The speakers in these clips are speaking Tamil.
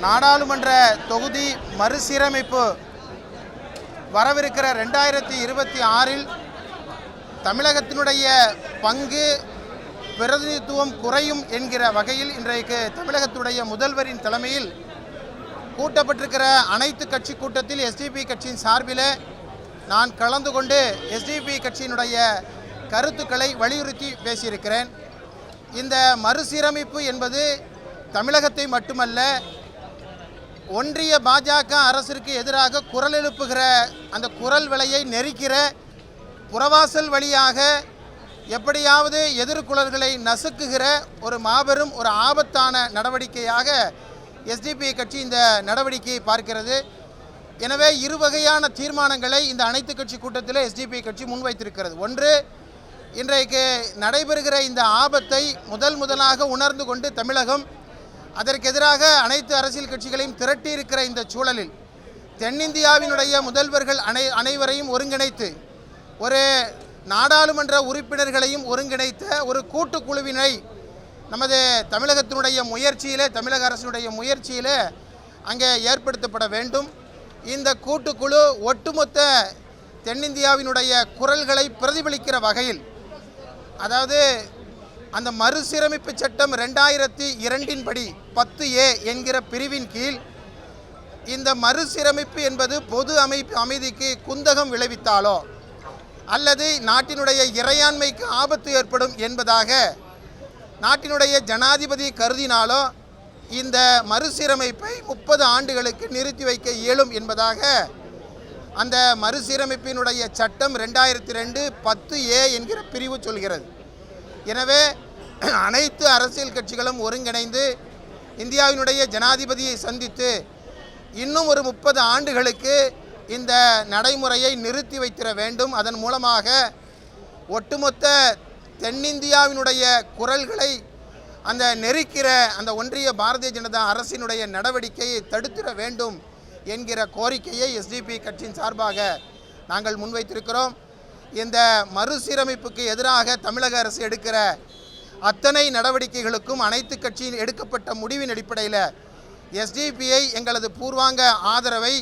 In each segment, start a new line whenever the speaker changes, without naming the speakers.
நாடாளுமன்ற தொகுதி மறுசீரமைப்பு வரவிருக்கிற 2026இல் தமிழகத்தினுடைய பங்கு பிரதிநிதித்துவம் குறையும் என்கிற வகையில் இன்றைக்கு தமிழகத்துடைய முதல்வரின் தலைமையில் கூட்டப்பட்டிருக்கிற அனைத்து கட்சி கூட்டத்தில் எஸ்டிபி கட்சியின் சார்பில் நான் கலந்து கொண்டு எஸ்டிபி கட்சியினுடைய கருத்துக்களை வலியுறுத்தி பேசியிருக்கிறேன். இந்த மறுசீரமைப்பு என்பது தமிழகத்தை மட்டுமல்ல, ஒன்றிய பாஜக அரசிற்கு எதிராக குரல் எழுப்புகிற அந்த குரல் விலையை நெரிக்கிற புறவாசல் வழியாக எப்படியாவது எதிர்குழல்களை நசுக்குகிற ஒரு மாபெரும் ஒரு ஆபத்தான நடவடிக்கையாக எஸ்டிபி கட்சி இந்த நடவடிக்கையை பார்க்கிறது. எனவே இரு வகையான தீர்மானங்களை இந்த அனைத்து கட்சி கூட்டத்தில் எஸ்டிபி கட்சி முன்வைத்திருக்கிறது. ஒன்று, இன்றைக்கு நடைபெறுகிற இந்த ஆபத்தை முதலாக உணர்ந்து கொண்டு தமிழகம் அதற்கு எதிராக அனைத்து அரசியல் கட்சிகளையும் திரட்டியிருக்கிற இந்த சூழலில் தென்னிந்தியாவினுடைய முதல்வர்கள் அனைவரையும் ஒருங்கிணைத்து ஒரு நாடாளுமன்ற உறுப்பினர்களையும் ஒருங்கிணைத்த ஒரு கூட்டுக்குழுவினை நமது தமிழகத்தினுடைய முயற்சியில், தமிழக அரசினுடைய முயற்சியில் அங்கே ஏற்படுத்தப்பட வேண்டும். இந்த கூட்டுக்குழு ஒட்டுமொத்த தென்னிந்தியாவினுடைய குரல்களை பிரதிபலிக்கிற வகையில், அதாவது அந்த மறுசீரமைப்பு சட்டம் 2002 படி 10A என்கிற பிரிவின் கீழ் இந்த மறுசீரமைப்பு என்பது பொது அமைதிக்கு குந்தகம் விளைவித்தாலோ அல்லது நாட்டினுடைய இறையாண்மைக்கு ஆபத்து ஏற்படும் என்பதாக நாட்டினுடைய ஜனாதிபதி கருதினாலோ இந்த மறுசீரமைப்பை 30 ஆண்டுகளுக்கு நிறுத்தி வைக்க இயலும் என்பதாக அந்த மறுசீரமைப்பினுடைய சட்டம் 2002 10A என்கிற பிரிவு சொல்கிறது. எனவே அனைத்து அரசியல் கட்சிகளும் ஒருங்கிணைந்து இந்தியாவினுடைய ஜனாதிபதியை சந்தித்து இன்னும் ஒரு 30 ஆண்டுகளுக்கு இந்த நடைமுறையை நிறுத்தி வைத்திட வேண்டும். அதன் மூலமாக ஒட்டுமொத்த தென்னிந்தியாவினுடைய குரல்களை அந்த நெருக்கிற அந்த ஒன்றிய பாரதிய ஜனதா அரசினுடைய நடவடிக்கையை தடுத்திட வேண்டும் என்கிற கோரிக்கையை எஸ்டிபி கட்சியின் சார்பாக நாங்கள் முன்வைத்திருக்கிறோம். இந்த மறுசீரமைப்புக்கு எதிராக தமிழக அரசு எடுக்கிற அத்தனை நடவடிக்கைகளுக்கும் அனைத்து கட்சியின் எடுக்கப்பட்ட முடிவின் அடிப்படையில் எஸ்டிபிஐ எங்களது பூர்வாங்க ஆதரவை,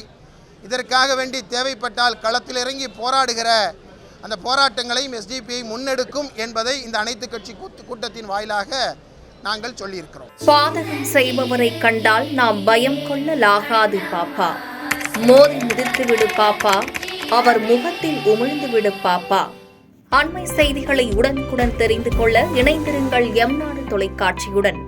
இதற்காக வேண்டி தேவைப்பட்டால் களத்தில் இறங்கி போராடுகிற அந்த போராட்டங்களையும் எஸ்டிபிஐ முன்னெடுக்கும் என்பதை இந்த அனைத்து கட்சி கூட்டத்தின் வாயிலாக நாங்கள் சொல்லியிருக்கிறோம்.
பாதகம் செய்பவரை கண்டால் நாம் பயம் கொள்ளலாகாது பாப்பா, மோதி மிதித்து விடு பாப்பா, அவர் முகத்தில் உமிழ்ந்து விடு பாப்பா. அண்மை செய்திகளை உடனுக்குடன் தெரிந்து கொள்ள இணைந்திருங்கள் எம் நாடு தொலைக்காட்சியுடன்.